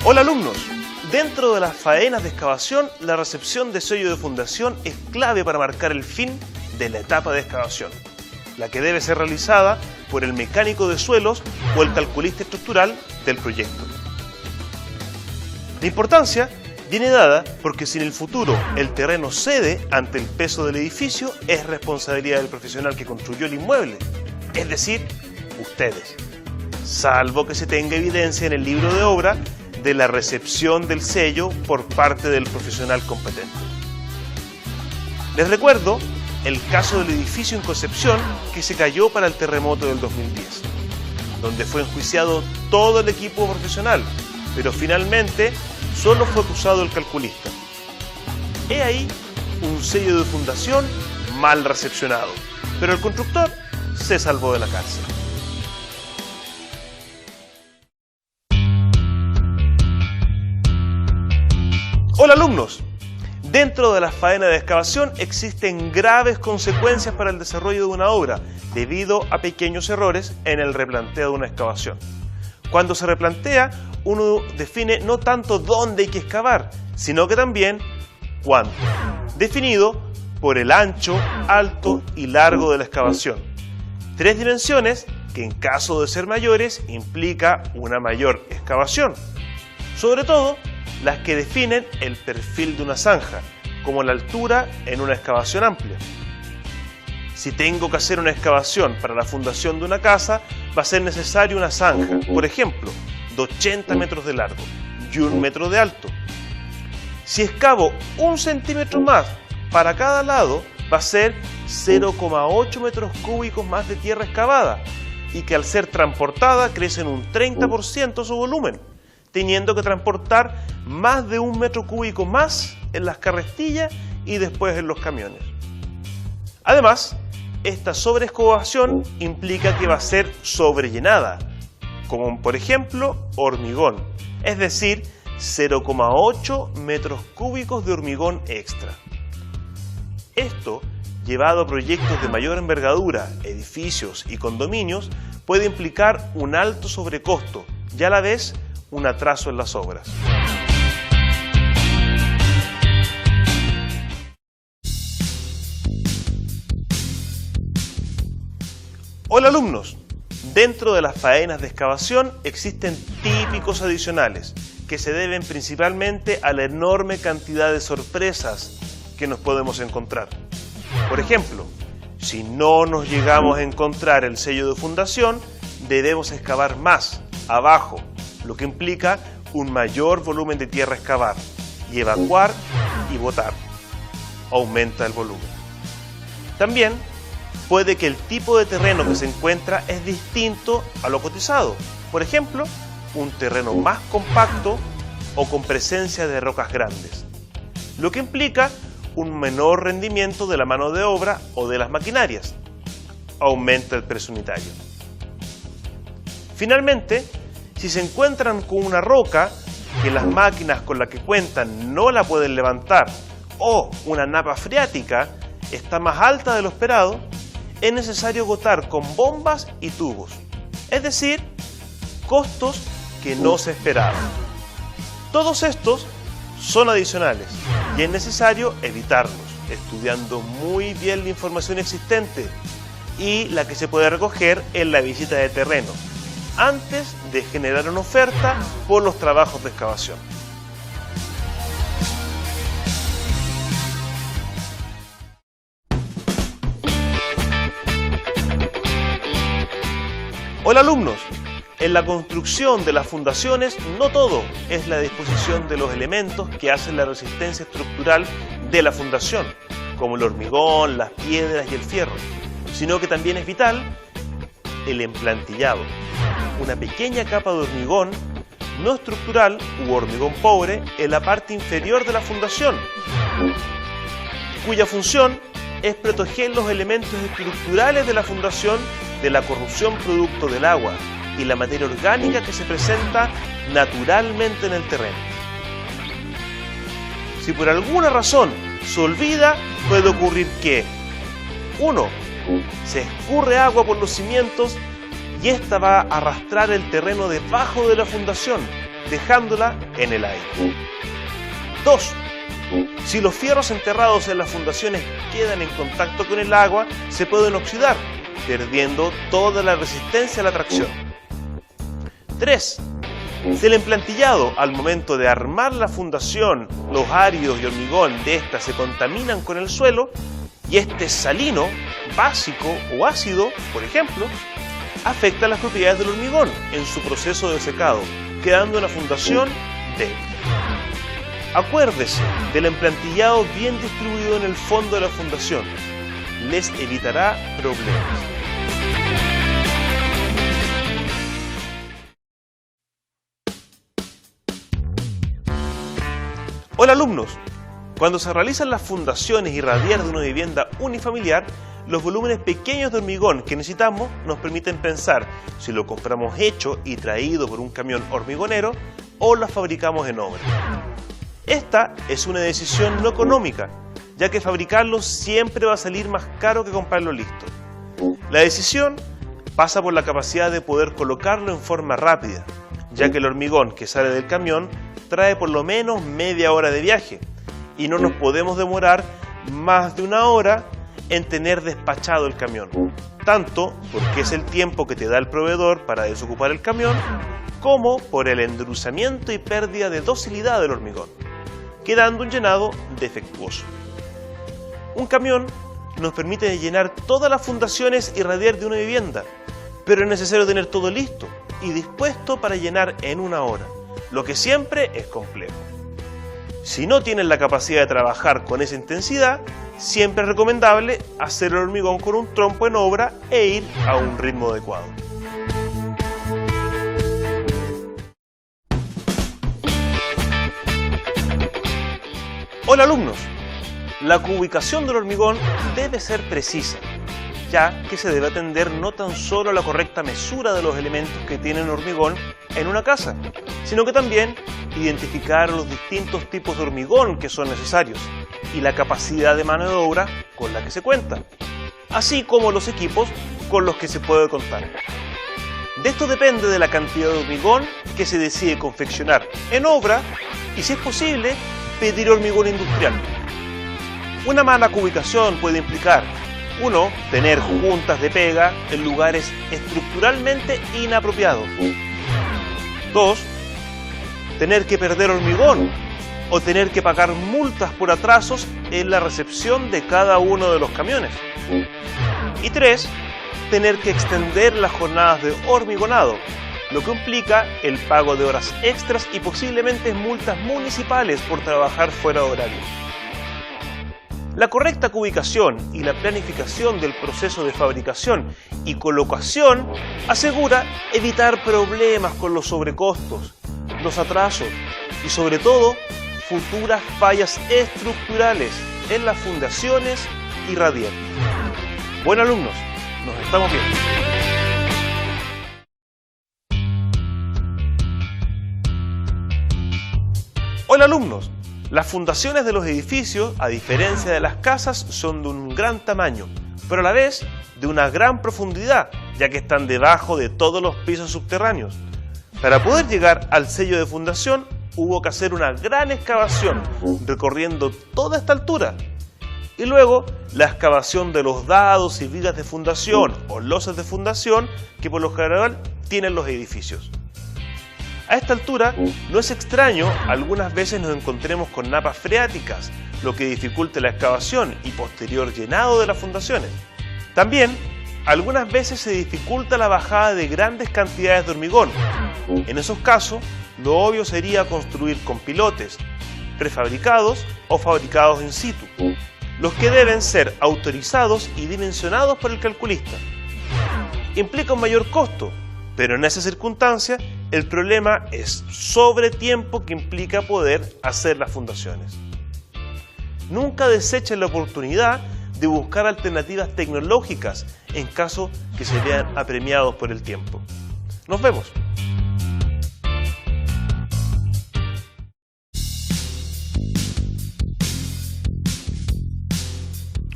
Hola alumnos, dentro de las faenas de excavación, la recepción de sello de fundación es clave para marcar el fin de la etapa de excavación, la que debe ser realizada por el mecánico de suelos o el calculista estructural del proyecto. La importancia viene dada porque si en el futuro el terreno cede ante el peso del edificio, es responsabilidad del profesional que construyó el inmueble, es decir, ustedes, salvo que se tenga evidencia en el libro de obra de la recepción del sello por parte del profesional competente. Les recuerdo el caso del edificio en Concepción que se cayó para el terremoto del 2010, donde fue enjuiciado todo el equipo profesional, pero finalmente solo fue acusado el calculista. He ahí un sello de fundación mal recepcionado, pero el constructor se salvó de la cárcel. Hola alumnos, dentro de las faenas de excavación existen graves consecuencias para el desarrollo de una obra debido a pequeños errores en el replanteo de una excavación. Cuando se replantea, uno define no tanto dónde hay que excavar, sino que también cuánto, definido por el ancho, alto y largo de la excavación. Tres dimensiones que en caso de ser mayores implica una mayor excavación. Sobre todo, las que definen el perfil de una zanja, como la altura en una excavación amplia. Si tengo que hacer una excavación para la fundación de una casa, va a ser necesaria una zanja, por ejemplo, de 80 metros de largo y 1 metro de alto. Si excavo 1 centímetro más para cada lado, va a ser 0,8 metros cúbicos más de tierra excavada y que al ser transportada crece en un 30% su volumen, teniendo que transportar más de 1 metro cúbico más en las carretillas y después en los camiones. Además, esta sobreexcavación implica que va a ser sobrellenada, como por ejemplo hormigón, es decir, 0,8 metros cúbicos de hormigón extra. Esto, llevado a proyectos de mayor envergadura, edificios y condominios, puede implicar un alto sobrecosto y a la vez un atraso en las obras. Hola alumnos, dentro de las faenas de excavación existen típicos adicionales que se deben principalmente a la enorme cantidad de sorpresas que nos podemos encontrar. Por ejemplo, si no nos llegamos a encontrar el sello de fundación, debemos excavar más abajo, lo que implica un mayor volumen de tierra a excavar y evacuar y botar. Aumenta el volumen. También puede que el tipo de terreno que se encuentra es distinto a lo cotizado. Por ejemplo, un terreno más compacto o con presencia de rocas grandes, lo que implica un menor rendimiento de la mano de obra o de las maquinarias. Aumenta el precio unitario. Finalmente, si se encuentran con una roca que las máquinas con las que cuentan no la pueden levantar o una napa freática está más alta de lo esperado, es necesario agotar con bombas y tubos, es decir, costos que no se esperaban. Todos estos son adicionales y es necesario evitarlos, estudiando muy bien la información existente y la que se puede recoger en la visita de terreno, antes de generar una oferta por los trabajos de excavación. Hola alumnos, en la construcción de las fundaciones no todo es la disposición de los elementos que hacen la resistencia estructural de la fundación, como el hormigón, las piedras y el fierro, sino que también es vital el emplantillado, una pequeña capa de hormigón no estructural u hormigón pobre en la parte inferior de la fundación, cuya función es proteger los elementos estructurales de la fundación de la corrosión producto del agua y la materia orgánica que se presenta naturalmente en el terreno. Si por alguna razón se olvida, puede ocurrir que 1. Se escurre agua por los cimientos y esta va a arrastrar el terreno debajo de la fundación, dejándola en el aire. 2. Si los fierros enterrados en las fundaciones quedan en contacto con el agua, se pueden oxidar, perdiendo toda la resistencia a la tracción. 3. Si el emplantillado, al momento de armar la fundación, los áridos y hormigón de esta se contaminan con el suelo, y este es salino, básico o ácido, por ejemplo, afecta las propiedades del hormigón en su proceso de secado, quedando una fundación débil. Acuérdese del emplantillado bien distribuido en el fondo de la fundación. Les evitará problemas. Hola alumnos, cuando se realizan las fundaciones y radier de una vivienda unifamiliar, los volúmenes pequeños de hormigón que necesitamos nos permiten pensar si lo compramos hecho y traído por un camión hormigonero o lo fabricamos en obra. Esta es una decisión no económica, ya que fabricarlo siempre va a salir más caro que comprarlo listo. La decisión pasa por la capacidad de poder colocarlo en forma rápida, ya que el hormigón que sale del camión trae por lo menos media hora de viaje y no nos podemos demorar más de una hora en tener despachado el camión, tanto porque es el tiempo que te da el proveedor para desocupar el camión, como por el endulzamiento y pérdida de docilidad del hormigón, quedando un llenado defectuoso. Un camión nos permite llenar todas las fundaciones y radier de una vivienda, pero es necesario tener todo listo y dispuesto para llenar en una hora, lo que siempre es complejo. Si no tienen la capacidad de trabajar con esa intensidad, siempre es recomendable hacer el hormigón con un trompo en obra e ir a un ritmo adecuado. Hola alumnos, la ubicación del hormigón debe ser precisa, ya que se debe atender no tan solo a la correcta mesura de los elementos que tienen hormigón en una casa, sino que también identificar los distintos tipos de hormigón que son necesarios y la capacidad de mano de obra con la que se cuenta, así como los equipos con los que se puede contar. De esto depende de la cantidad de hormigón que se decide confeccionar en obra y, si es posible, pedir hormigón industrial. Una mala ubicación puede implicar: 1. Tener juntas de pega en lugares estructuralmente inapropiados. 2. Tener que perder hormigón o tener que pagar multas por atrasos en la recepción de cada uno de los camiones. Y 3. Tener que extender las jornadas de hormigonado, lo que implica el pago de horas extras y posiblemente multas municipales por trabajar fuera de horario. La correcta ubicación y la planificación del proceso de fabricación y colocación asegura evitar problemas con los sobrecostos, los atrasos y, sobre todo, futuras fallas estructurales en las fundaciones y radier. Bueno alumnos, nos estamos viendo. Hola alumnos, las fundaciones de los edificios, a diferencia de las casas, son de un gran tamaño, pero a la vez de una gran profundidad, ya que están debajo de todos los pisos subterráneos. Para poder llegar al sello de fundación, hubo que hacer una gran excavación, recorriendo toda esta altura. Y luego, la excavación de los dados y vigas de fundación o losas de fundación que por lo general tienen los edificios. A esta altura, no es extraño, algunas veces nos encontremos con napas freáticas, lo que dificulta la excavación y posterior llenado de las fundaciones. También, algunas veces se dificulta la bajada de grandes cantidades de hormigón. En esos casos, lo obvio sería construir con pilotes, prefabricados o fabricados in situ, los que deben ser autorizados y dimensionados por el calculista. Implica un mayor costo, pero en esa circunstancia el problema es sobre tiempo que implica poder hacer las fundaciones. Nunca desechen la oportunidad de buscar alternativas tecnológicas en caso que se vean apremiados por el tiempo. Nos vemos.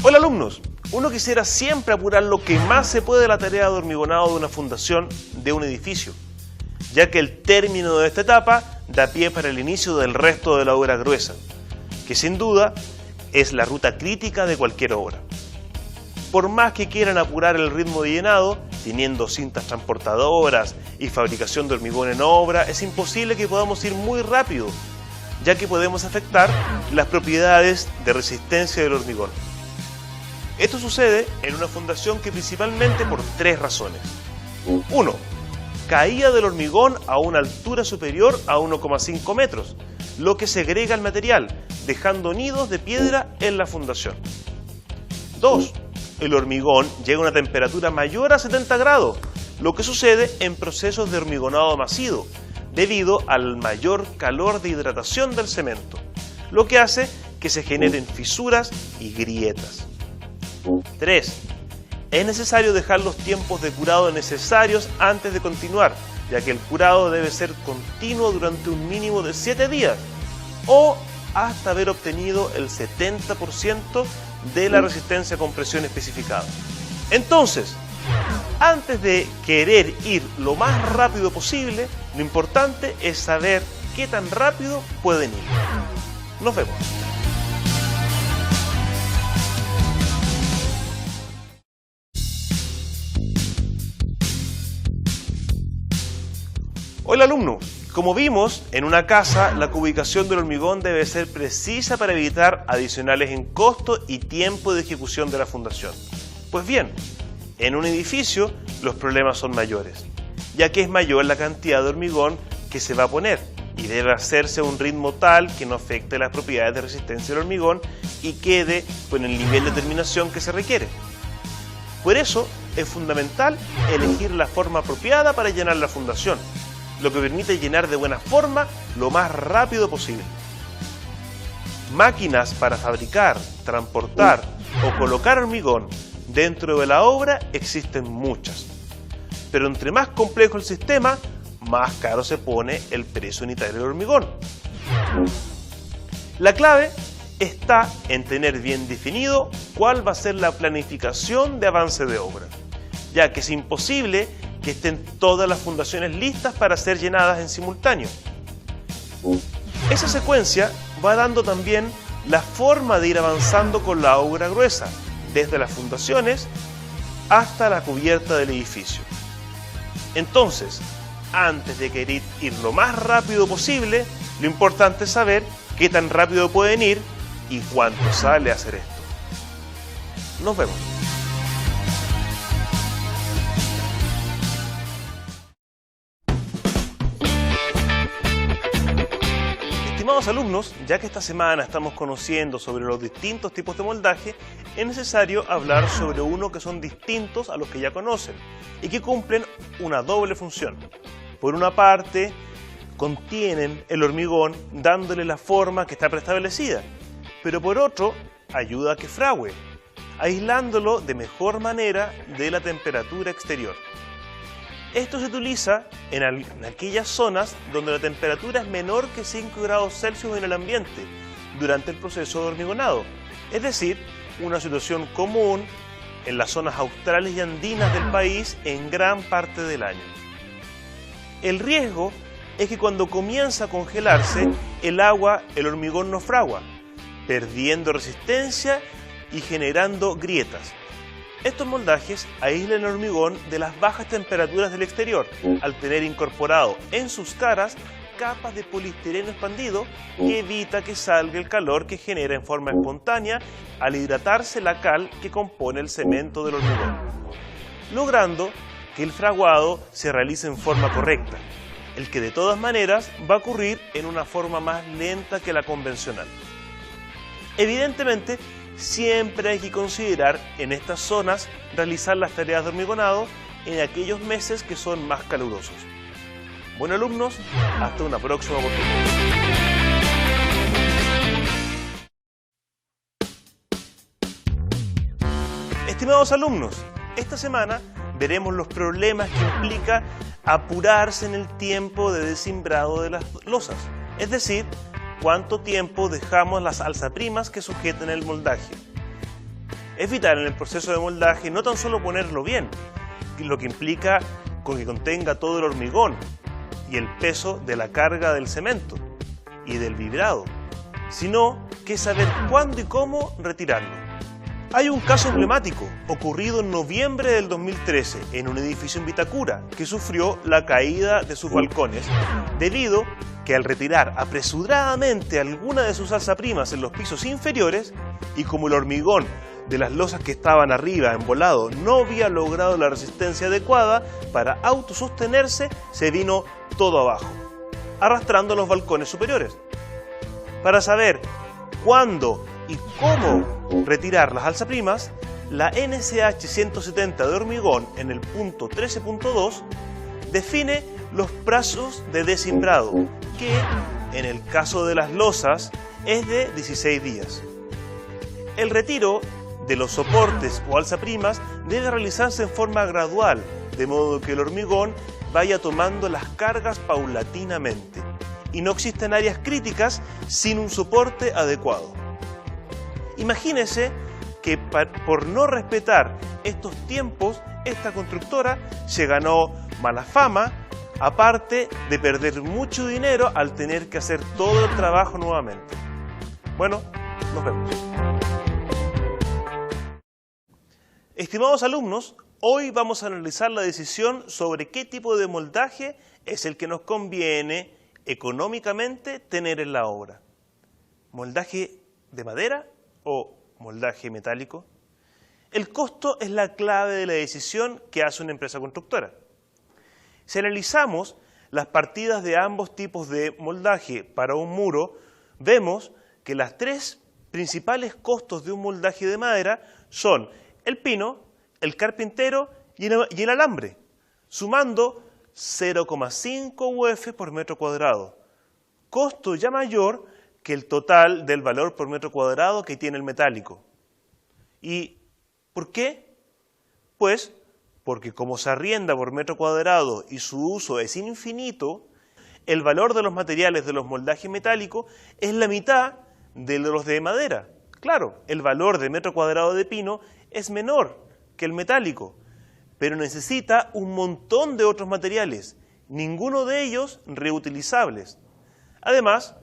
Hola alumnos, Uno quisiera siempre apurar lo que más se puede la tarea de hormigonado de una fundación, de un edificio, ya que el término de esta etapa da pie para el inicio del resto de la obra gruesa, que sin duda es la ruta crítica de cualquier obra. Por más que quieran apurar el ritmo de llenado, teniendo cintas transportadoras y fabricación de hormigón en obra, es imposible que podamos ir muy rápido, ya que podemos afectar las propiedades de resistencia del hormigón. Esto sucede en una fundación que principalmente por tres razones. 1. Caída del hormigón a una altura superior a 1,5 metros, lo que segrega el material, dejando nidos de piedra en la fundación. 2. El hormigón llega a una temperatura mayor a 70 grados, lo que sucede en procesos de hormigonado masivo, debido al mayor calor de hidratación del cemento, lo que hace que se generen fisuras y grietas. 3. Es necesario dejar los tiempos de curado necesarios antes de continuar, ya que el curado debe ser continuo durante un mínimo de 7 días o hasta haber obtenido el 70% de la resistencia a compresión especificada. Entonces, antes de querer ir lo más rápido posible, lo importante es saber qué tan rápido pueden ir. Nos vemos. Hola alumno, como vimos, en una casa la ubicación del hormigón debe ser precisa para evitar adicionales en costo y tiempo de ejecución de la fundación. Pues bien, en un edificio los problemas son mayores, ya que es mayor la cantidad de hormigón que se va a poner y debe hacerse a un ritmo tal que no afecte las propiedades de resistencia del hormigón y quede con el nivel de terminación que se requiere. Por eso es fundamental elegir la forma apropiada para llenar la fundación, lo que permite llenar de buena forma lo más rápido posible. Máquinas para fabricar, transportar o colocar hormigón dentro de la obra existen muchas, pero entre más complejo el sistema, más caro se pone el precio unitario del hormigón. La clave está en tener bien definido cuál va a ser la planificación de avance de obra, ya que es imposible que estén todas las fundaciones listas para ser llenadas en simultáneo. Esa secuencia va dando también la forma de ir avanzando con la obra gruesa, desde las fundaciones hasta la cubierta del edificio. Entonces, antes de querer ir lo más rápido posible, lo importante es saber qué tan rápido pueden ir y cuánto sale a hacer esto. Nos vemos. Estimados alumnos, ya que esta semana estamos conociendo sobre los distintos tipos de moldaje, es necesario hablar sobre uno que son distintos a los que ya conocen y que cumplen una doble función. Por una parte, contienen el hormigón dándole la forma que está preestablecida, pero por otro, ayuda a que fragüe, aislándolo de mejor manera de la temperatura exterior. Esto se utiliza en aquellas zonas donde la temperatura es menor que 5 grados Celsius en el ambiente durante el proceso de hormigonado, es decir, una situación común en las zonas australes y andinas del país en gran parte del año. El riesgo es que cuando comienza a congelarse, el hormigón no fragua, perdiendo resistencia y generando grietas. Estos moldajes aíslan el hormigón de las bajas temperaturas del exterior, al tener incorporado en sus caras capas de poliestireno expandido que evita que salga el calor que genera en forma espontánea al hidratarse la cal que compone el cemento del hormigón, logrando que el fraguado se realice en forma correcta, el que de todas maneras va a ocurrir en una forma más lenta que la convencional. Evidentemente, siempre hay que considerar en estas zonas realizar las tareas de hormigonado en aquellos meses que son más calurosos. Bueno alumnos, hasta una próxima oportunidad. Estimados alumnos, esta semana veremos los problemas que implica apurarse en el tiempo de desimbrado de las losas, es decir, cuánto tiempo dejamos las alzaprimas que sujeten el moldaje. Es vital en el proceso de moldaje no tan solo ponerlo bien, lo que implica con que contenga todo el hormigón y el peso de la carga del cemento y del vibrado, sino que saber cuándo y cómo retirarlo. Hay un caso emblemático ocurrido en noviembre del 2013 en un edificio en Vitacura que sufrió la caída de sus balcones debido que al retirar apresuradamente alguna de sus alzaprimas en los pisos inferiores y como el hormigón de las losas que estaban arriba embolado no había logrado la resistencia adecuada para autosostenerse, se vino todo abajo, arrastrando los balcones superiores. Para saber cuándo y cómo retirar las alzaprimas, la NSH 170 de hormigón en el punto 13.2 define los plazos de desimbrado, que en el caso de las losas es de 16 días. El retiro de los soportes o alzaprimas debe realizarse en forma gradual, de modo que el hormigón vaya tomando las cargas paulatinamente y no existen áreas críticas sin un soporte adecuado. Imagínese que por no respetar estos tiempos, esta constructora se ganó mala fama, aparte de perder mucho dinero al tener que hacer todo el trabajo nuevamente. Bueno, nos vemos. Estimados alumnos, hoy vamos a analizar la decisión sobre qué tipo de moldaje es el que nos conviene económicamente tener en la obra. ¿Moldaje de madera o moldaje metálico? El costo es la clave de la decisión que hace una empresa constructora. Si analizamos las partidas de ambos tipos de moldaje para un muro, vemos que las tres principales costos de un moldaje de madera son el pino, el carpintero y el alambre, sumando 0,5 UF por metro cuadrado, costo ya mayor que el total del valor por metro cuadrado que tiene el metálico. ¿Y por qué? Pues porque como se arrienda por metro cuadrado y su uso es infinito, el valor de los materiales de los moldajes metálicos es la mitad de los de madera. Claro, el valor de metro cuadrado de pino es menor que el metálico, pero necesita un montón de otros materiales, ninguno de ellos reutilizables. Además,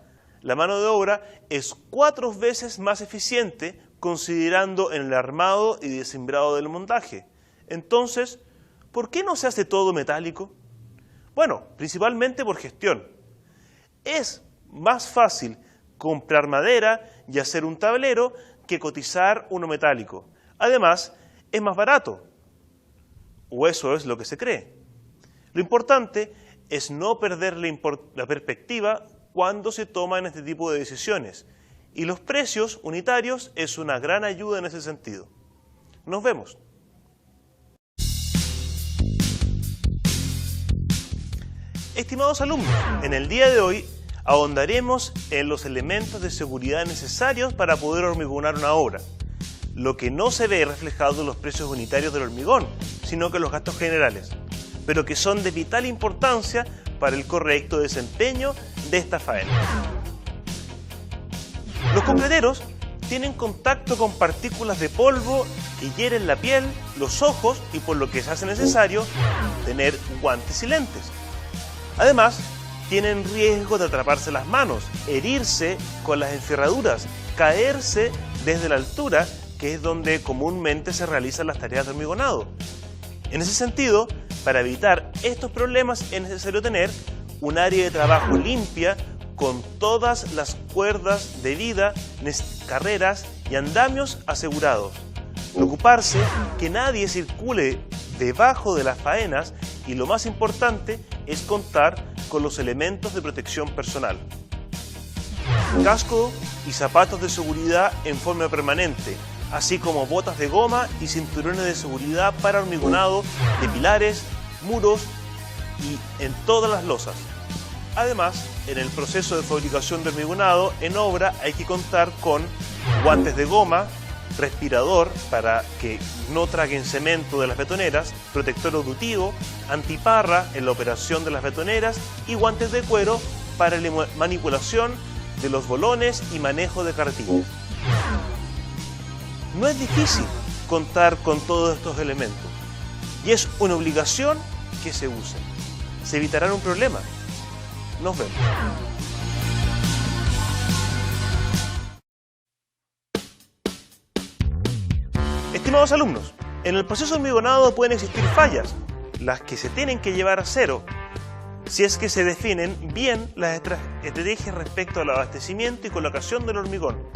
la mano de obra es 4 veces más eficiente considerando en el armado y desimbrado del montaje. Entonces, ¿por qué no se hace todo metálico? Bueno, principalmente por gestión. Es más fácil comprar madera y hacer un tablero que cotizar uno metálico. Además, es más barato. O eso es lo que se cree. Lo importante es no perder la perspectiva cuando se toman este tipo de decisiones. Y los precios unitarios es una gran ayuda en ese sentido. Nos vemos. Estimados alumnos, en el día de hoy ahondaremos en los elementos de seguridad necesarios para poder hormigonar una obra. Lo que no se ve reflejado en los precios unitarios del hormigón, sino que en los gastos generales, pero que son de vital importancia para el correcto desempeño de esta faena. Los concreteros tienen contacto con partículas de polvo que hieren la piel, los ojos y por lo que se hace necesario tener guantes y lentes. Además, tienen riesgo de atraparse las manos, herirse con las encerraduras, caerse desde la altura, que es donde comúnmente se realizan las tareas de hormigonado. En ese sentido, para evitar estos problemas es necesario tener un área de trabajo limpia con todas las cuerdas de vida, carreras y andamios asegurados. Preocuparse que nadie circule debajo de las faenas y lo más importante es contar con los elementos de protección personal. Casco y zapatos de seguridad en forma permanente, así como botas de goma y cinturones de seguridad para hormigonado de pilares, muros y en todas las losas. Además, en el proceso de fabricación de hormigonado en obra hay que contar con guantes de goma, respirador para que no traguen cemento de las betoneras, protector auditivo, antiparra en la operación de las betoneras y guantes de cuero para la manipulación de los bolones y manejo de carretillas. No es difícil contar con todos estos elementos y es una obligación que se usen. Se evitarán un problema. Nos vemos. Estimados alumnos, en el proceso de hormigonado pueden existir fallas, las que se tienen que llevar a cero, si es que se definen bien las estrategias respecto al abastecimiento y colocación del hormigón.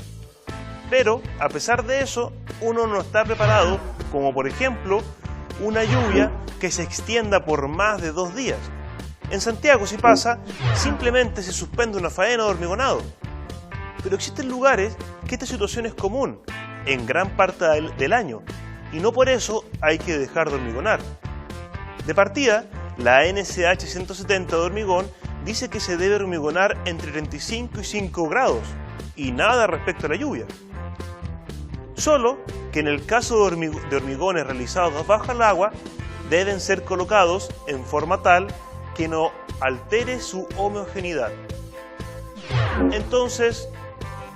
Pero, a pesar de eso, uno no está preparado, como por ejemplo, una lluvia que se extienda por más de 2 días. En Santiago, si pasa, simplemente se suspende una faena de hormigonado. Pero existen lugares que esta situación es común en gran parte del año, y no por eso hay que dejar de hormigonar. De partida, la NCH 170 de hormigón dice que se debe hormigonar entre 35 y 5 grados, y nada respecto a la lluvia. Solo que en el caso de hormigones realizados bajo el agua, deben ser colocados en forma tal que no altere su homogeneidad. Entonces,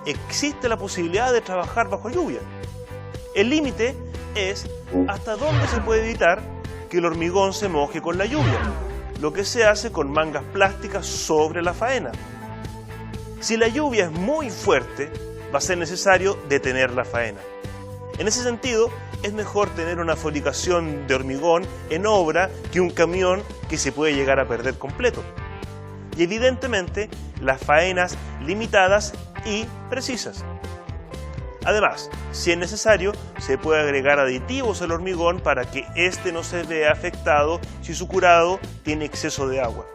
existe la posibilidad de trabajar bajo lluvia. El límite es hasta dónde se puede evitar que el hormigón se moje con la lluvia, lo que se hace con mangas plásticas sobre la faena. Si la lluvia es muy fuerte, va a ser necesario detener la faena. En ese sentido, es mejor tener una fabricación de hormigón en obra que un camión que se puede llegar a perder completo. Y evidentemente, las faenas limitadas y precisas. Además, si es necesario, se puede agregar aditivos al hormigón para que éste no se vea afectado si su curado tiene exceso de agua,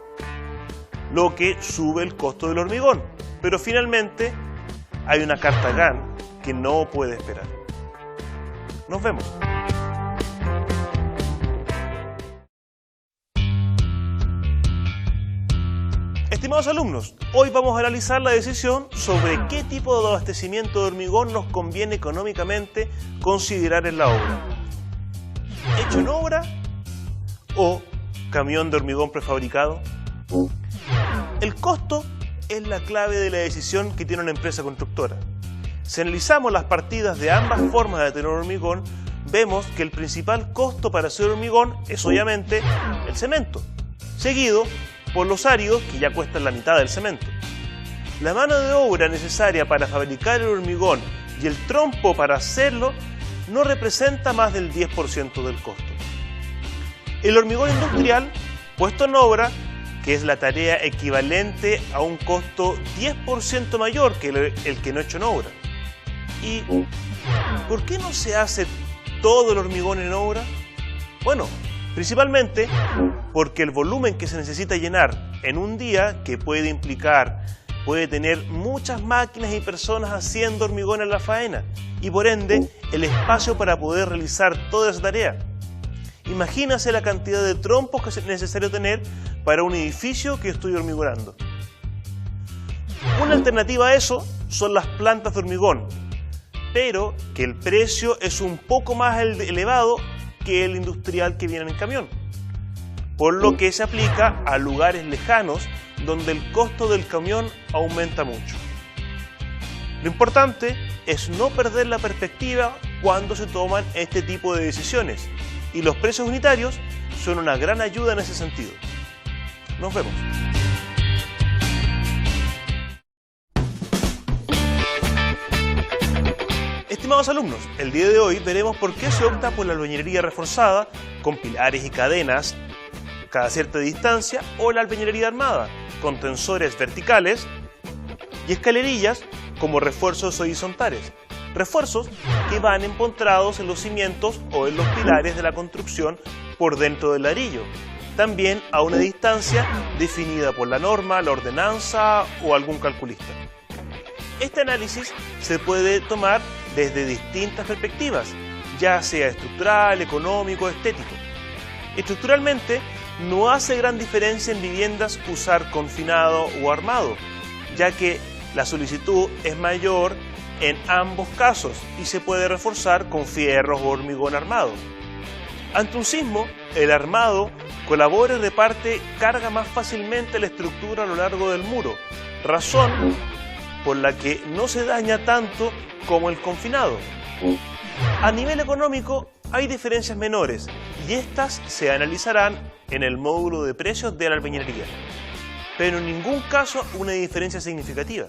lo que sube el costo del hormigón. Pero finalmente, hay una carta GAN que no puede esperar. Nos vemos. Estimados alumnos, hoy vamos a analizar la decisión sobre qué tipo de abastecimiento de hormigón nos conviene económicamente considerar en la obra. ¿Hecho en obra o camión de hormigón prefabricado? El costo es la clave de la decisión que tiene una empresa constructora. Si analizamos las partidas de ambas formas de tener hormigón, vemos que el principal costo para hacer hormigón es obviamente el cemento, seguido por los áridos, que ya cuestan la mitad del cemento. La mano de obra necesaria para fabricar el hormigón y el trompo para hacerlo no representa más del 10% del costo. El hormigón industrial, puesto en obra, que es la tarea equivalente a un costo 10% mayor que el que no hecho en obra. ¿Y por qué no se hace todo el hormigón en obra? Bueno, principalmente porque el volumen que se necesita llenar en un día, que puede tener muchas máquinas y personas haciendo hormigón en la faena, y por ende el espacio para poder realizar toda esa tarea. Imagínase la cantidad de trompos que es necesario tener para un edificio que estoy hormigonando. Una alternativa a eso son las plantas de hormigón, pero que el precio es un poco más elevado que el industrial que viene en camión, por lo que se aplica a lugares lejanos donde el costo del camión aumenta mucho. Lo importante es no perder la perspectiva cuando se toman este tipo de decisiones, y los precios unitarios son una gran ayuda en ese sentido. Nos vemos. Estimados alumnos, el día de hoy veremos por qué se opta por la albañilería reforzada con pilares y cadenas cada cierta distancia, o la albañilería armada con tensores verticales y escalerillas como refuerzos horizontales. Refuerzos que van empotrados en los cimientos o en los pilares de la construcción por dentro del ladrillo, también a una distancia definida por la norma, la ordenanza o algún calculista. Este análisis se puede tomar desde distintas perspectivas, ya sea estructural, económico, estético. Estructuralmente, no hace gran diferencia en viviendas usar confinado o armado, ya que la solicitud es mayor en ambos casos y se puede reforzar con fierros o hormigón armado. Ante un sismo, el armado colabora y reparte carga más fácilmente la estructura a lo largo del muro, razón por la que no se daña tanto como el confinado. A nivel económico hay diferencias menores y estas se analizarán en el módulo de precios de la albañilería, pero en ningún caso una diferencia significativa.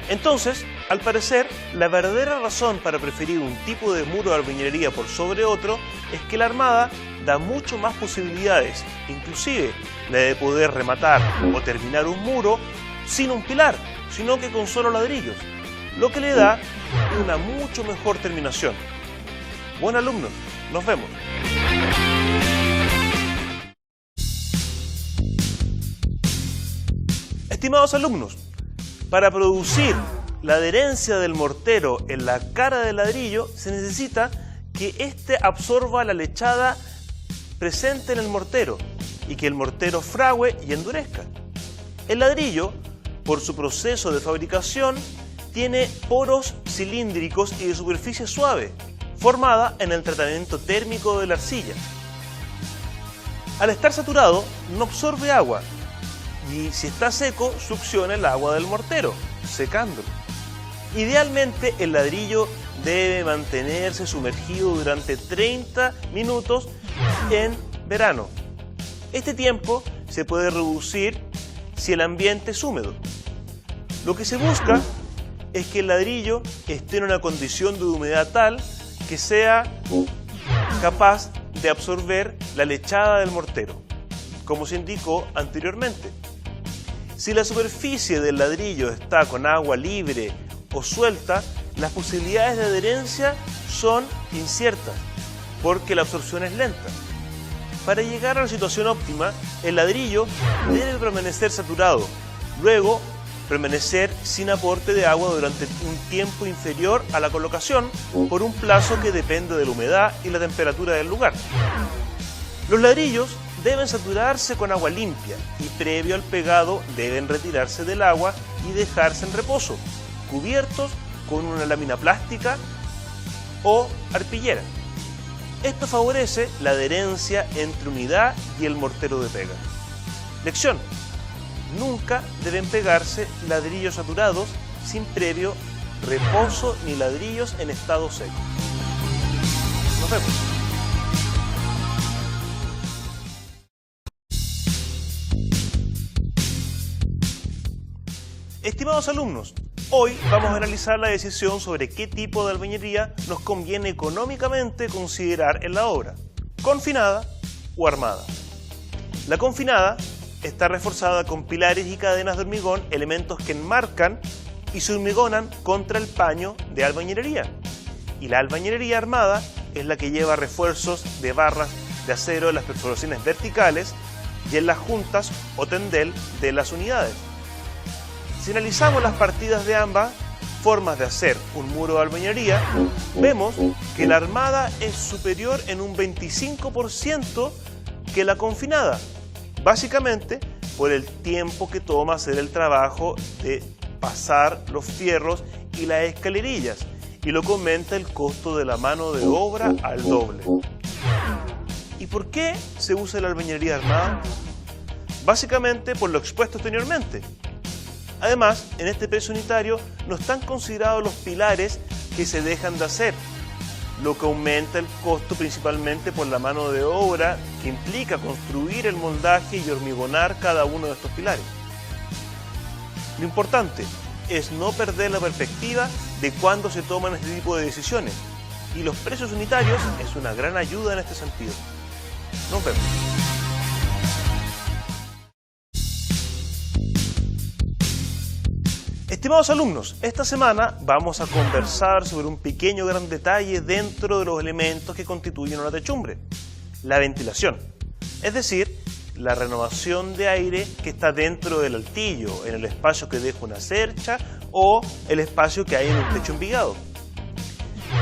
Entonces, al parecer, la verdadera razón para preferir un tipo de muro de albañilería por sobre otro es que la armada da mucho más posibilidades, inclusive la de poder rematar o terminar un muro sin un pilar, sino que con solo ladrillos, lo que le da una mucho mejor terminación. Buen alumno, nos vemos. Estimados alumnos, para producir la adherencia del mortero en la cara del ladrillo se necesita que éste absorba la lechada presente en el mortero y que el mortero fragüe y endurezca. El ladrillo, por su proceso de fabricación, tiene poros cilíndricos y de superficie suave, formada en el tratamiento térmico de la arcilla. Al estar saturado, no absorbe agua y si está seco, succiona el agua del mortero, secándolo. Idealmente, el ladrillo debe mantenerse sumergido durante 30 minutos en verano. Este tiempo se puede reducir si el ambiente es húmedo. Lo que se busca es que el ladrillo esté en una condición de humedad tal que sea capaz de absorber la lechada del mortero, como se indicó anteriormente. Si la superficie del ladrillo está con agua libre o suelta, las posibilidades de adherencia son inciertas, porque la absorción es lenta. Para llegar a la situación óptima, el ladrillo debe permanecer saturado, luego permanecer sin aporte de agua durante un tiempo inferior a la colocación por un plazo que depende de la humedad y la temperatura del lugar. Los ladrillos deben saturarse con agua limpia y previo al pegado deben retirarse del agua y dejarse en reposo, cubiertos con una lámina plástica o arpillera. Esto favorece la adherencia entre unidad y el mortero de pega. Lección: nunca deben pegarse ladrillos saturados sin previo reposo ni ladrillos en estado seco. Nos vemos. Estimados alumnos, hoy vamos a analizar la decisión sobre qué tipo de albañilería nos conviene económicamente considerar en la obra, confinada o armada. La confinada está reforzada con pilares y cadenas de hormigón, elementos que enmarcan y se hormigonan contra el paño de albañilería. Y la albañilería armada es la que lleva refuerzos de barras de acero en las perforaciones verticales y en las juntas o tendel de las unidades. Si analizamos las partidas de ambas formas de hacer un muro de albañilería, vemos que la armada es superior en un 25% que la confinada, básicamente por el tiempo que toma hacer el trabajo de pasar los fierros y las escalerillas, y lo que aumenta el costo de la mano de obra al doble. ¿Y por qué se usa la albañilería armada? Básicamente por lo expuesto anteriormente. Además, en este precio unitario no están considerados los pilares que se dejan de hacer, lo que aumenta el costo principalmente por la mano de obra que implica construir el moldaje y hormigonar cada uno de estos pilares. Lo importante es no perder la perspectiva de cuándo se toman este tipo de decisiones, y los precios unitarios es una gran ayuda en este sentido. Nos vemos. Estimados alumnos, esta semana vamos a conversar sobre un pequeño gran detalle dentro de los elementos que constituyen una techumbre: la ventilación, es decir, la renovación de aire que está dentro del altillo, en el espacio que deja una cercha o el espacio que hay en un techo envigado.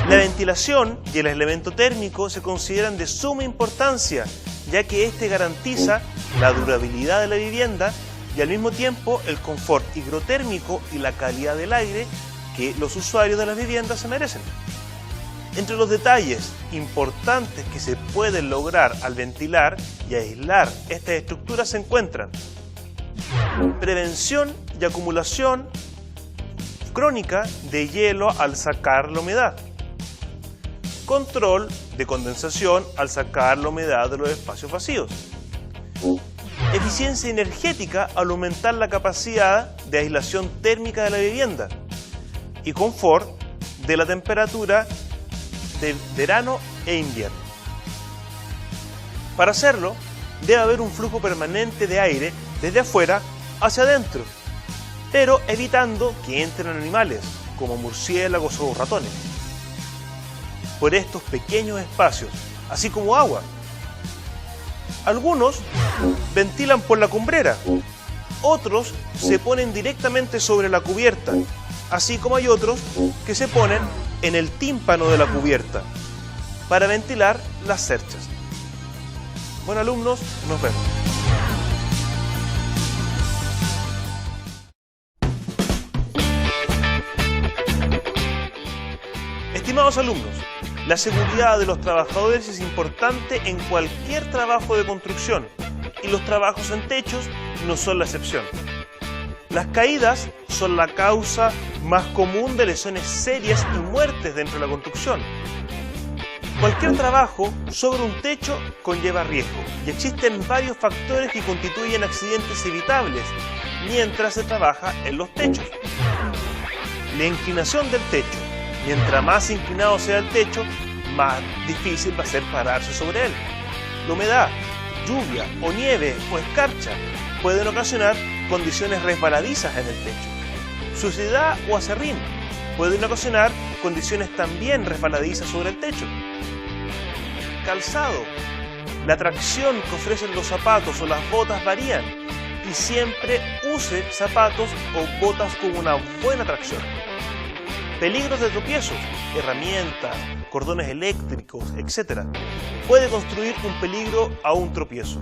La ventilación y el elemento térmico se consideran de suma importancia, ya que este garantiza la durabilidad de la vivienda y al mismo tiempo el confort higrotérmico y la calidad del aire que los usuarios de las viviendas se merecen. Entre los detalles importantes que se pueden lograr al ventilar y aislar estas estructuras se encuentran prevención y acumulación crónica de hielo al sacar la humedad, control de condensación al sacar la humedad de los espacios vacíos, eficiencia energética al aumentar la capacidad de aislación térmica de la vivienda y confort de la temperatura de verano e invierno. Para hacerlo, debe haber un flujo permanente de aire desde afuera hacia adentro, pero evitando que entren animales como murciélagos o ratones por estos pequeños espacios, así como agua. Algunos ventilan por la cumbrera, otros se ponen directamente sobre la cubierta, así como hay otros que se ponen en el tímpano de la cubierta para ventilar las cerchas. Bueno, alumnos, nos vemos. Estimados alumnos, la seguridad de los trabajadores es importante en cualquier trabajo de construcción y los trabajos en techos no son la excepción. Las caídas son la causa más común de lesiones serias y muertes dentro de la construcción. Cualquier trabajo sobre un techo conlleva riesgo y existen varios factores que constituyen accidentes evitables mientras se trabaja en los techos. La inclinación del techo. Mientras más inclinado sea el techo, más difícil va a ser pararse sobre él. La humedad, lluvia o nieve o escarcha pueden ocasionar condiciones resbaladizas en el techo. Suciedad o acerrín pueden ocasionar condiciones también resbaladizas sobre el techo. Calzado. La tracción que ofrecen los zapatos o las botas varían y siempre use zapatos o botas con una buena tracción. Peligros de tropiezos, herramientas, cordones eléctricos, etc. Puede construir un peligro a un tropiezo.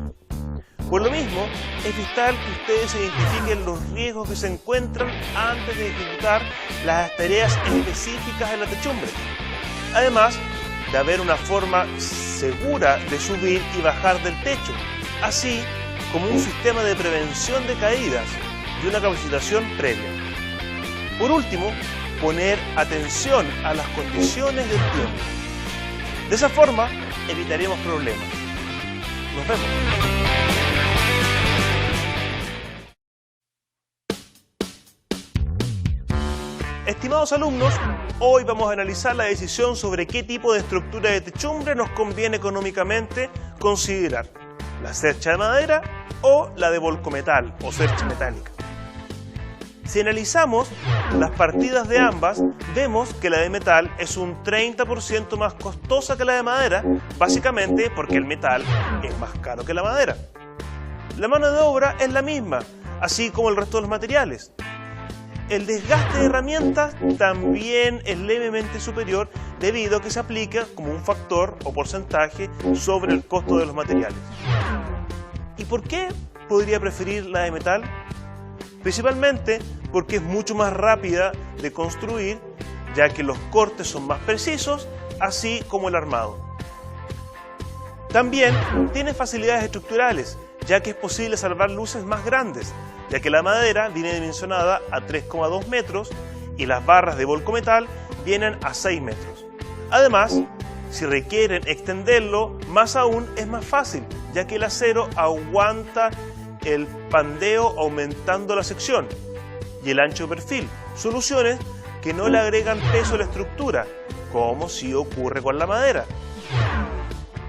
Por lo mismo, es vital que ustedes identifiquen los riesgos que se encuentran antes de ejecutar las tareas específicas en la techumbre. Además de haber una forma segura de subir y bajar del techo, así como un sistema de prevención de caídas y una capacitación previa. Por último, poner atención a las condiciones del tiempo. De esa forma, evitaremos problemas. Nos vemos. Estimados alumnos, hoy vamos a analizar la decisión sobre qué tipo de estructura de techumbre nos conviene económicamente considerar, la cercha de madera o la de volcometal o cercha metálica. Si analizamos las partidas de ambas, vemos que la de metal es un 30% más costosa que la de madera, básicamente porque el metal es más caro que la madera. La mano de obra es la misma, así como el resto de los materiales. El desgaste de herramientas también es levemente superior debido a que se aplica como un factor o porcentaje sobre el costo de los materiales. ¿Y por qué podría preferir la de metal? Principalmente porque es mucho más rápida de construir, ya que los cortes son más precisos, así como el armado. También tiene facilidades estructurales, ya que es posible salvar luces más grandes, ya que la madera viene dimensionada a 3,2 metros y las barras de volcometal vienen a 6 metros. Además, si requieren extenderlo, más aún es más fácil, ya que el acero aguanta el pandeo aumentando la sección y el ancho de perfil, soluciones que no le agregan peso a la estructura, como si ocurre con la madera.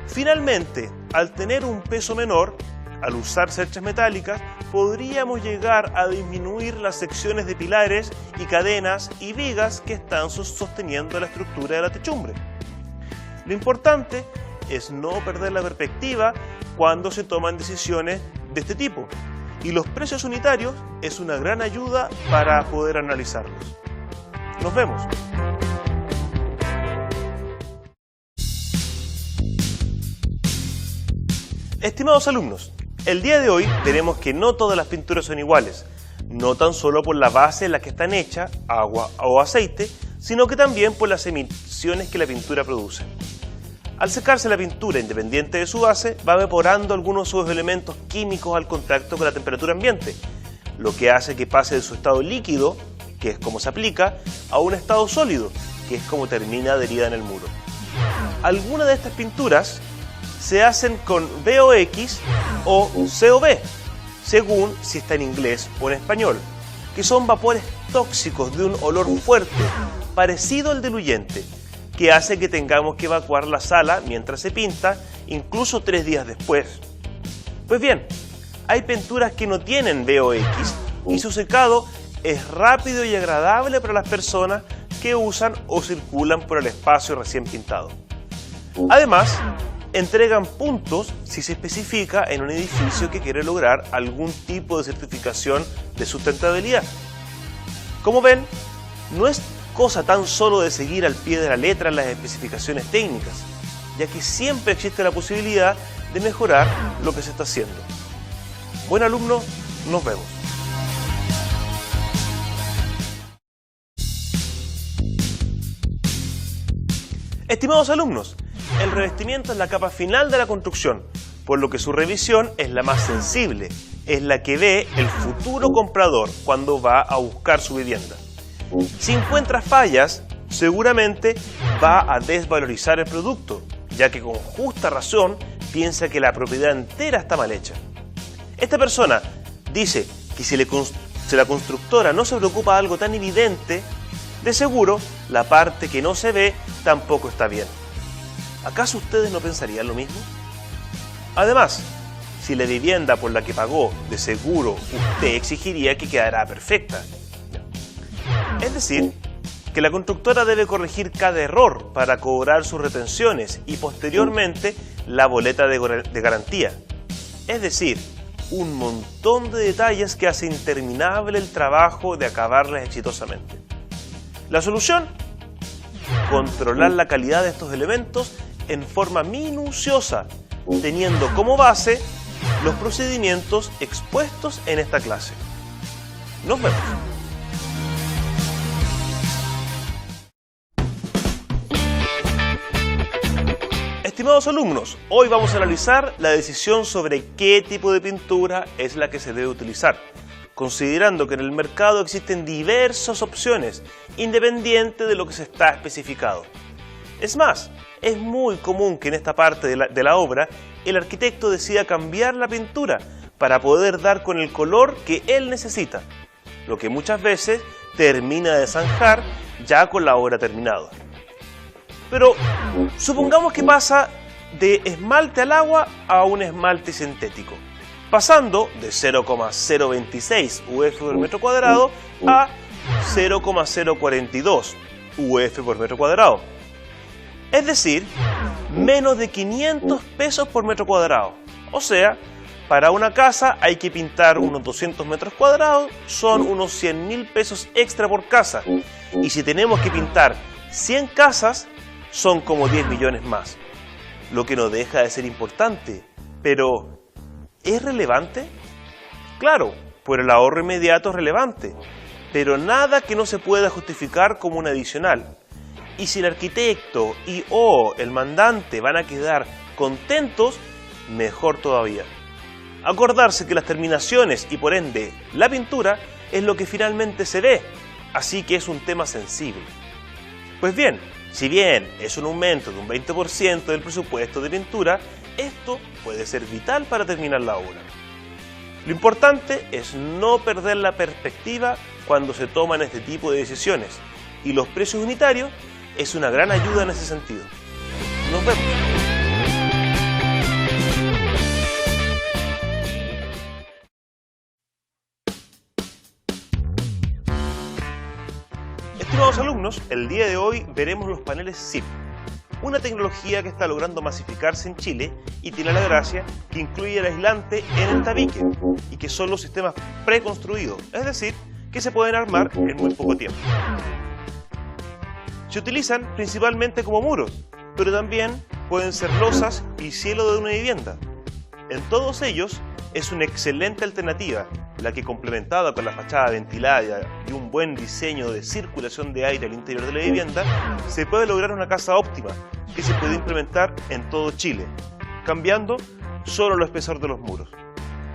Finalmente, al tener un peso menor, al usar cerchas metálicas, podríamos llegar a disminuir las secciones de pilares y cadenas y vigas que están sosteniendo la estructura de la techumbre. Lo importante es no perder la perspectiva cuando se toman decisiones de este tipo, y los precios unitarios es una gran ayuda para poder analizarlos. Nos vemos. Estimados alumnos, el día de hoy veremos que no todas las pinturas son iguales, no tan solo por la base en la que están hechas, agua o aceite, sino que también por las emisiones que la pintura produce. Al secarse la pintura, independiente de su base, va evaporando algunos de sus elementos químicos al contacto con la temperatura ambiente, lo que hace que pase de su estado líquido, que es como se aplica, a un estado sólido, que es como termina adherida en el muro. Algunas de estas pinturas se hacen con VOX o COV, según si está en inglés o en español, que son vapores tóxicos de un olor fuerte, parecido al del huyente, que hace que tengamos que evacuar la sala mientras se pinta, incluso 3 días después. Pues bien, hay pinturas que no tienen VOX y su secado es rápido y agradable para las personas que usan o circulan por el espacio recién pintado. Además, entregan puntos si se especifica en un edificio que quiere lograr algún tipo de certificación de sustentabilidad. Como ven, no es cosa tan solo de seguir al pie de la letra las especificaciones técnicas, ya que siempre existe la posibilidad de mejorar lo que se está haciendo. Buen alumno, nos vemos. Estimados alumnos, el revestimiento es la capa final de la construcción, por lo que su revisión es la más sensible, es la que ve el futuro comprador cuando va a buscar su vivienda. Si encuentra fallas, seguramente va a desvalorizar el producto, ya que con justa razón piensa que la propiedad entera está mal hecha. Esta persona dice que si la constructora no se preocupa de algo tan evidente, de seguro la parte que no se ve tampoco está bien. ¿Acaso ustedes no pensarían lo mismo? Además, si la vivienda por la que pagó, de seguro usted exigiría que quedara perfecta. Es decir, que la constructora debe corregir cada error para cobrar sus retenciones y posteriormente la boleta de garantía. Es decir, un montón de detalles que hace interminable el trabajo de acabarlas exitosamente. La solución: controlar la calidad de estos elementos en forma minuciosa, teniendo como base los procedimientos expuestos en esta clase. Nos vemos. Estimados alumnos, hoy vamos a analizar la decisión sobre qué tipo de pintura es la que se debe utilizar, considerando que en el mercado existen diversas opciones, independiente de lo que se está especificado. Es más, es muy común que en esta parte de la obra el arquitecto decida cambiar la pintura para poder dar con el color que él necesita, lo que muchas veces termina de zanjar ya con la obra terminada. Pero supongamos que pasa de esmalte al agua a un esmalte sintético, pasando de 0,026 UF por metro cuadrado a 0,042 UF por metro cuadrado. Es decir, menos de 500 pesos por metro cuadrado. O sea, para una casa hay que pintar unos 200 metros cuadrados, son unos 100.000 pesos extra por casa. Y si tenemos que pintar 100 casas, son como 10 millones más. Lo que no deja de ser importante. Pero, ¿es relevante? Claro, por el ahorro inmediato es relevante, pero nada que no se pueda justificar como un adicional. Y si el arquitecto o el mandante van a quedar contentos, mejor todavía. Acordarse que las terminaciones y por ende la pintura es lo que finalmente se ve, así que es un tema sensible. Pues bien, si bien es un aumento de un 20% del presupuesto de pintura, esto puede ser vital para terminar la obra. Lo importante es no perder la perspectiva cuando se toman este tipo de decisiones, y los precios unitarios es una gran ayuda en ese sentido. Nos vemos. Estimados alumnos, el día de hoy veremos los paneles SIP, una tecnología que está logrando masificarse en Chile y tiene la gracia que incluye el aislante en el tabique y que son los sistemas preconstruidos, es decir, que se pueden armar en muy poco tiempo. Se utilizan principalmente como muros, pero también pueden ser losas y cielo de una vivienda. En todos ellos es una excelente alternativa, la que complementada con la fachada ventilada y un buen diseño de circulación de aire al interior de la vivienda, se puede lograr una casa óptima que se puede implementar en todo Chile, cambiando solo el espesor de los muros.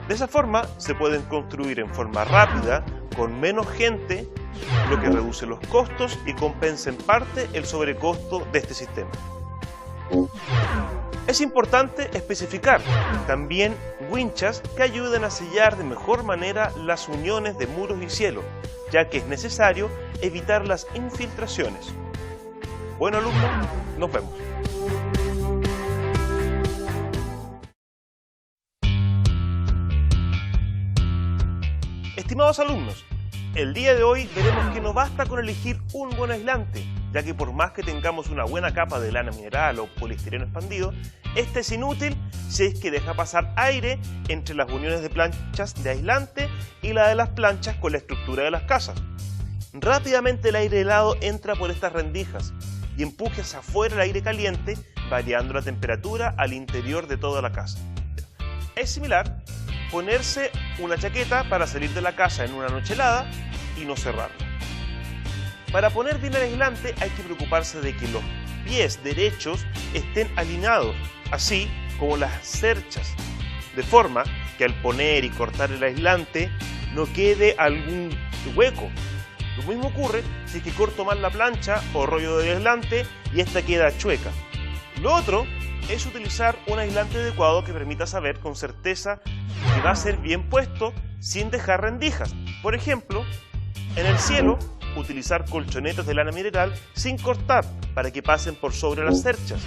De esa forma se pueden construir en forma rápida, con menos gente, lo que reduce los costos y compensa en parte el sobrecosto de este sistema. Es importante especificar también winchas que ayuden a sellar de mejor manera las uniones de muros y cielo, ya que es necesario evitar las infiltraciones. Bueno, alumnos, nos vemos. Estimados alumnos, el día de hoy veremos que no basta con elegir un buen aislante, ya que por más que tengamos una buena capa de lana mineral o poliestireno expandido, este es inútil si es que deja pasar aire entre las uniones de planchas de aislante y la de las planchas con la estructura de las casas. Rápidamente el aire helado entra por estas rendijas y empuja hacia afuera el aire caliente, variando la temperatura al interior de toda la casa. Es similar ponerse una chaqueta para salir de la casa en una noche helada y no cerrarla. Para poner bien el aislante hay que preocuparse de que los pies derechos estén alineados, así como las cerchas, de forma que al poner y cortar el aislante no quede algún hueco. Lo mismo ocurre si es que corto mal la plancha o rollo de aislante y esta queda chueca. Lo otro es utilizar un aislante adecuado que permita saber con certeza que va a ser bien puesto sin dejar rendijas. Por ejemplo, en el cielo, utilizar colchonetas de lana mineral sin cortar para que pasen por sobre las cerchas.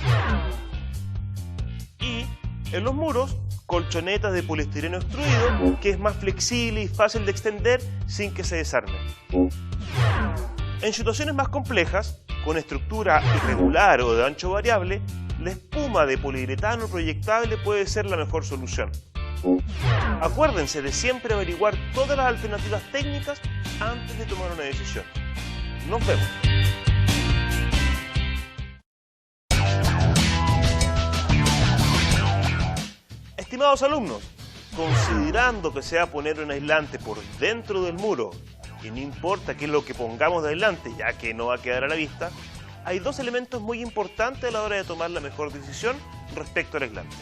Y en los muros, colchonetas de poliestireno extruido, que es más flexible y fácil de extender sin que se desarme. En situaciones más complejas, con estructura irregular o de ancho variable, la espuma de poliuretano proyectable puede ser la mejor solución. Acuérdense de siempre averiguar todas las alternativas técnicas antes de tomar una decisión. Nos vemos. Estimados alumnos, considerando que se va a poner un aislante por dentro del muro y no importa qué es lo que pongamos de aislante, ya que no va a quedar a la vista, hay dos elementos muy importantes a la hora de tomar la mejor decisión respecto al aislante.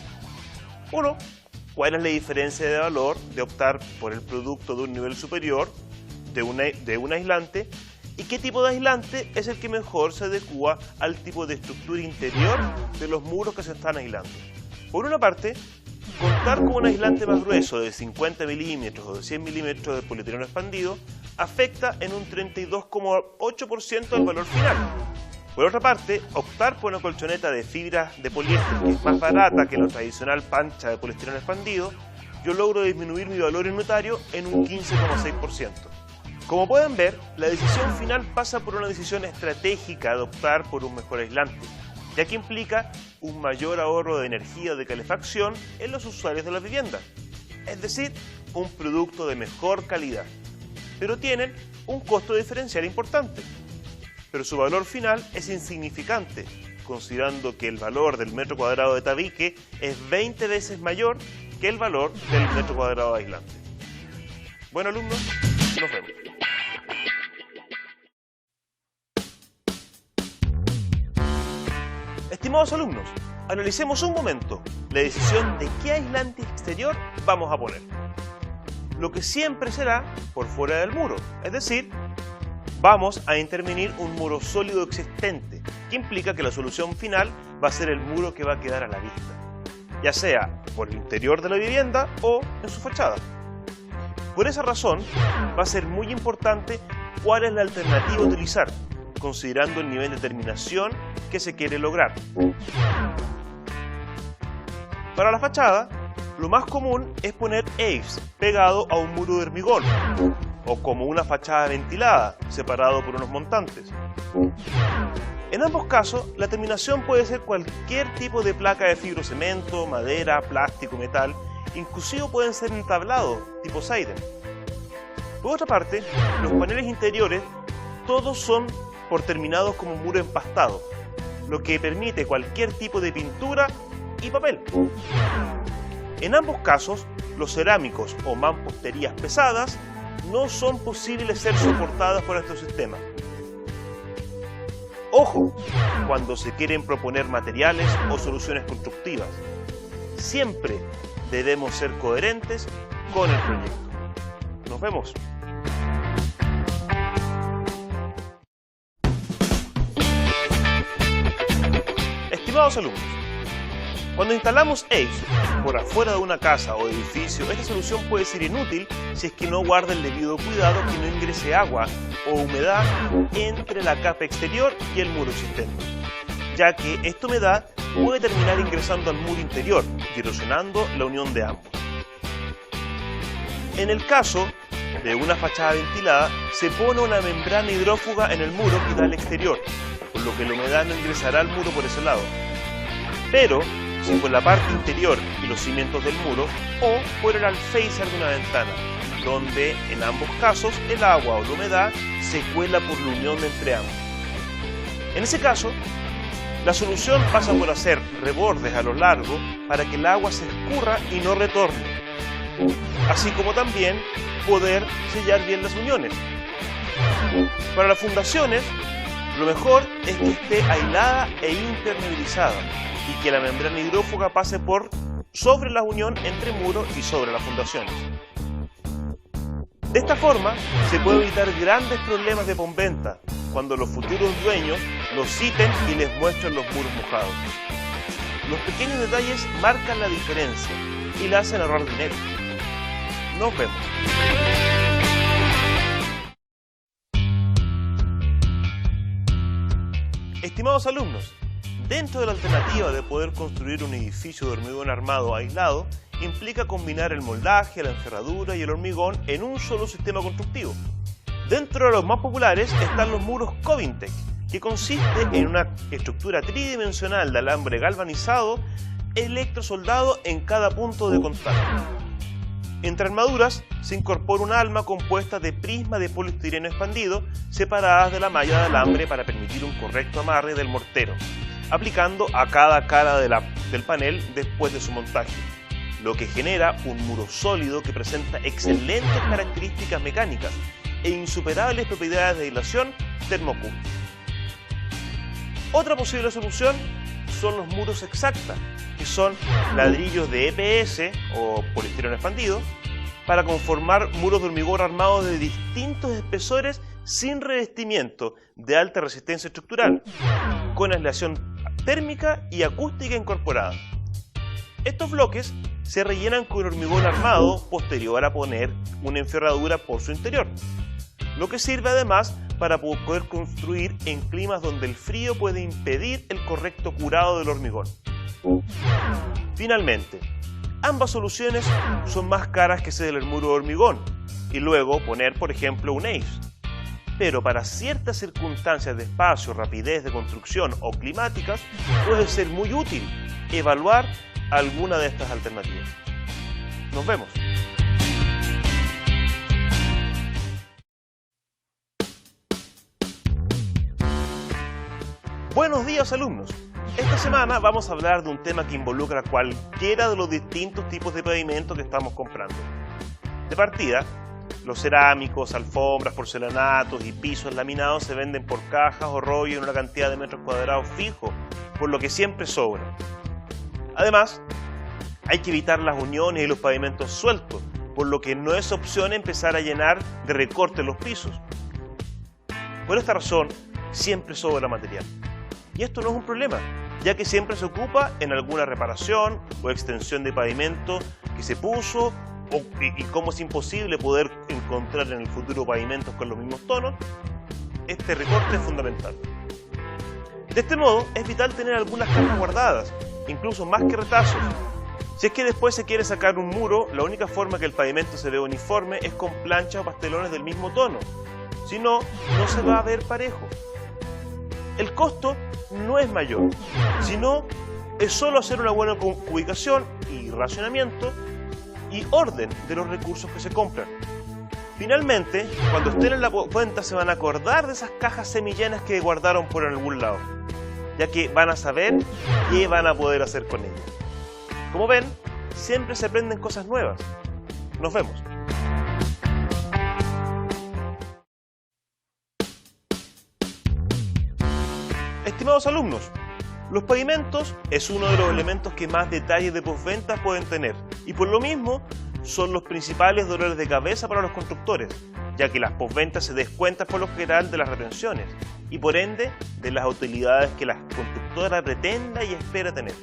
Uno, ¿cuál es la diferencia de valor de optar por el producto de un nivel superior de un aislante? ¿Y qué tipo de aislante es el que mejor se adecua al tipo de estructura interior de los muros que se están aislando? Por una parte, contar con un aislante más grueso de 50 milímetros o de 100 milímetros de poliuretano expandido afecta en un 32,8% el valor final. Por otra parte, optar por una colchoneta de fibra de poliéster que es más barata que la tradicional pancha de poliestireno expandido, yo logro disminuir mi valor unitario en un 15,6%. Como pueden ver, la decisión final pasa por una decisión estratégica de optar por un mejor aislante, ya que implica un mayor ahorro de energía de calefacción en los usuarios de la vivienda, es decir, un producto de mejor calidad, pero tienen un costo diferencial importante. Pero su valor final es insignificante, considerando que el valor del metro cuadrado de tabique es 20 veces mayor que el valor del metro cuadrado de aislante. Bueno, alumnos, nos vemos. Estimados alumnos, analicemos un momento la decisión de qué aislante exterior vamos a poner. Lo que siempre será por fuera del muro, es decir, vamos a intervenir un muro sólido existente, que implica que la solución final va a ser el muro que va a quedar a la vista, ya sea por el interior de la vivienda o en su fachada. Por esa razón, va a ser muy importante cuál es la alternativa a utilizar, considerando el nivel de terminación que se quiere lograr. Para la fachada, lo más común es poner eaves pegado a un muro de hormigón, o como una fachada ventilada, separado por unos montantes. En ambos casos, la terminación puede ser cualquier tipo de placa de fibrocemento, madera, plástico, metal, inclusive pueden ser entablados, tipo siding. Por otra parte, los paneles interiores, todos son por terminados como un muro empastado, lo que permite cualquier tipo de pintura y papel. En ambos casos, los cerámicos o mamposterías pesadas no son posibles ser soportadas por estos sistemas. Ojo, cuando se quieren proponer materiales o soluciones constructivas. Siempre debemos ser coherentes con el proyecto. Nos vemos. Estimados alumnos, cuando instalamos ACE por afuera de una casa o edificio, esta solución puede ser inútil si es que no guarda el debido cuidado que no ingrese agua o humedad entre la capa exterior y el muro existente, ya que esta humedad puede terminar ingresando al muro interior y erosionando la unión de ambos. En el caso de una fachada ventilada, se pone una membrana hidrófuga en el muro que da al exterior, por lo que la humedad no ingresará al muro por ese lado. Pero si por la parte interior y los cimientos del muro, o por el alféizar de una ventana, donde en ambos casos el agua o la humedad se cuela por la unión entre ambos. En ese caso, la solución pasa por hacer rebordes a lo largo para que el agua se escurra y no retorne, así como también poder sellar bien las uniones. Para las fundaciones, lo mejor es que esté aislada e impermeabilizada y que la membrana hidrófuga pase por sobre la unión entre muro y sobre las fundaciones. De esta forma, se puede evitar grandes problemas de postventa cuando los futuros dueños los citen y les muestren los muros mojados. Los pequeños detalles marcan la diferencia y la hacen ahorrar dinero. Nos vemos. Estimados alumnos, dentro de la alternativa de poder construir un edificio de hormigón armado aislado, implica combinar el moldaje, la encerradura y el hormigón en un solo sistema constructivo. Dentro de los más populares están los muros Covintec, que consiste en una estructura tridimensional de alambre galvanizado electrosoldado en cada punto de contacto. Entre armaduras se incorpora un alma compuesta de prismas de poliestireno expandido separadas de la malla de alambre para permitir un correcto amarre del mortero, aplicando a cada cara del panel después de su montaje, lo que genera un muro sólido que presenta excelentes características mecánicas e insuperables propiedades de aislación termoacústica. Otra posible solución son los muros Exacta, que son ladrillos de EPS o poliestireno expandido, para conformar muros de hormigón armados de distintos espesores sin revestimiento de alta resistencia estructural, con aislación térmica y acústica incorporada. Estos bloques se rellenan con hormigón armado posterior a poner una enferradura por su interior, lo que sirve además para poder construir en climas donde el frío puede impedir el correcto curado del hormigón. Finalmente, ambas soluciones son más caras que ese del muro de hormigón y luego poner, por ejemplo, un ACE. Pero para ciertas circunstancias de espacio, rapidez de construcción o climáticas, puede ser muy útil evaluar alguna de estas alternativas. Nos vemos. Buenos días, alumnos. Esta semana vamos a hablar de un tema que involucra cualquiera de los distintos tipos de pavimento que estamos comprando. De partida, los cerámicos, alfombras, porcelanatos y pisos laminados se venden por cajas o rollo en una cantidad de metros cuadrados fijo, por lo que siempre sobra. Además, hay que evitar las uniones y los pavimentos sueltos, por lo que no es opción empezar a llenar de recortes los pisos. Por esta razón, siempre sobra material. Y esto no es un problema, ya que siempre se ocupa en alguna reparación o extensión de pavimento que se puso, y como es imposible poder encontrar en el futuro pavimentos con los mismos tonos, este recorte es fundamental. De este modo, es vital tener algunas cajas guardadas, incluso más que retazos. Si es que después se quiere sacar un muro, la única forma que el pavimento se vea uniforme es con planchas o pastelones del mismo tono. Si no, no se va a ver parejo. El costo no es mayor, sino es solo hacer una buena ubicación y racionamiento y orden de los recursos que se compran. Finalmente, cuando estén en la cuenta se van a acordar de esas cajas semillenas que guardaron por algún lado, ya que van a saber qué van a poder hacer con ellas. Como ven, siempre se aprenden cosas nuevas. Nos vemos. Estimados alumnos, los pavimentos es uno de los elementos que más detalles de postventa pueden tener y por lo mismo son los principales dolores de cabeza para los constructores, ya que las posventas se descuentan por lo general de las retenciones y por ende de las utilidades que la constructora pretenda y espera tener.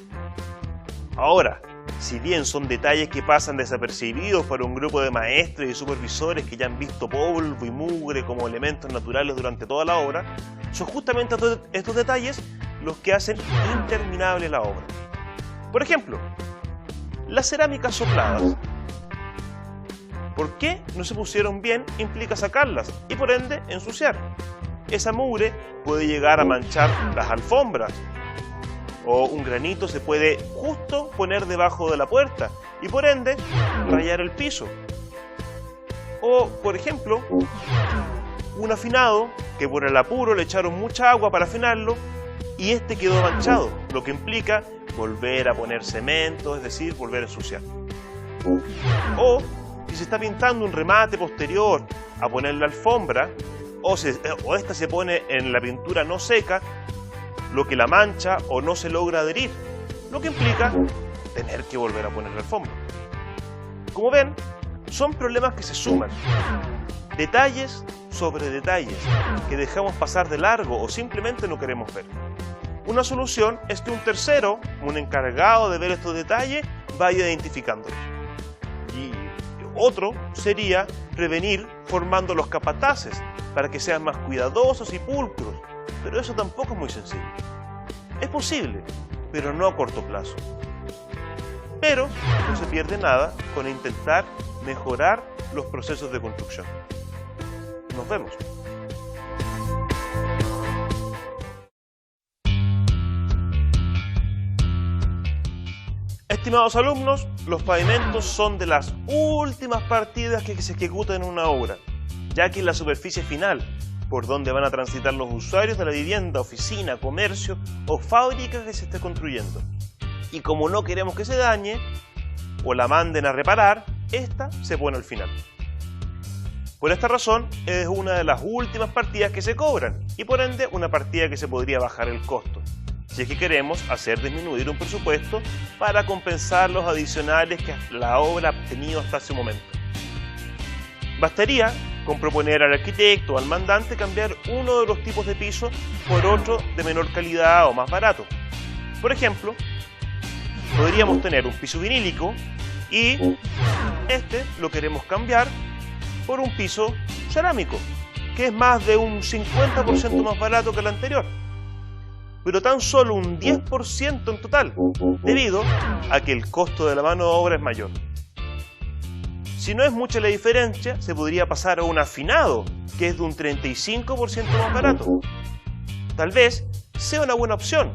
Ahora, si bien son detalles que pasan desapercibidos para un grupo de maestros y supervisores que ya han visto polvo y mugre como elementos naturales durante toda la obra, son justamente estos detalles los que hacen interminable la obra. Por ejemplo, las cerámicas sopladas. ¿Por qué no se pusieron bien? Implica sacarlas y por ende ensuciar. Esa mugre puede llegar a manchar las alfombras, o un granito se puede justo poner debajo de la puerta y por ende rayar el piso. O, por ejemplo, un afinado que por el apuro le echaron mucha agua para afinarlo y este quedó manchado, lo que implica volver a poner cemento, es decir, volver a ensuciar. O si se está pintando un remate posterior a poner la alfombra, o esta se pone en la pintura no seca, lo que la mancha o no se logra adherir, lo que implica tener que volver a poner la alfombra. Como ven, son problemas que se suman, detalles sobre detalles que dejamos pasar de largo o simplemente no queremos ver. Una solución es que un tercero, un encargado de ver estos detalles, vaya identificándolos. Y otro sería prevenir formando los capataces para que sean más cuidadosos y pulcros. Pero eso tampoco es muy sencillo. Es posible, pero no a corto plazo. Pero no se pierde nada con intentar mejorar los procesos de construcción. Nos vemos. Estimados alumnos, los pavimentos son de las últimas partidas que se ejecutan en una obra, ya que es la superficie final por donde van a transitar los usuarios de la vivienda, oficina, comercio o fábrica que se esté construyendo. Y como no queremos que se dañe o la manden a reparar, esta se pone al final. Por esta razón es una de las últimas partidas que se cobran y por ende una partida que se podría bajar el costo, si es que queremos hacer disminuir un presupuesto para compensar los adicionales que la obra ha tenido hasta ese momento. Bastaría con proponer al arquitecto o al mandante cambiar uno de los tipos de piso por otro de menor calidad o más barato. Por ejemplo, podríamos tener un piso vinílico y este lo queremos cambiar por un piso cerámico, que es más de un 50% más barato que el anterior, pero tan solo un 10% en total, debido a que el costo de la mano de obra es mayor. Si no es mucha la diferencia, se podría pasar a un afinado, que es de un 35% más barato. Tal vez sea una buena opción,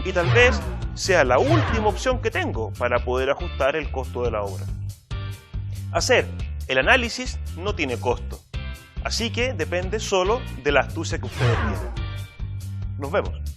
y tal vez sea la última opción que tengo para poder ajustar el costo de la obra. Hacer el análisis no tiene costo, así que depende solo de la astucia que ustedes tienen. Nos vemos.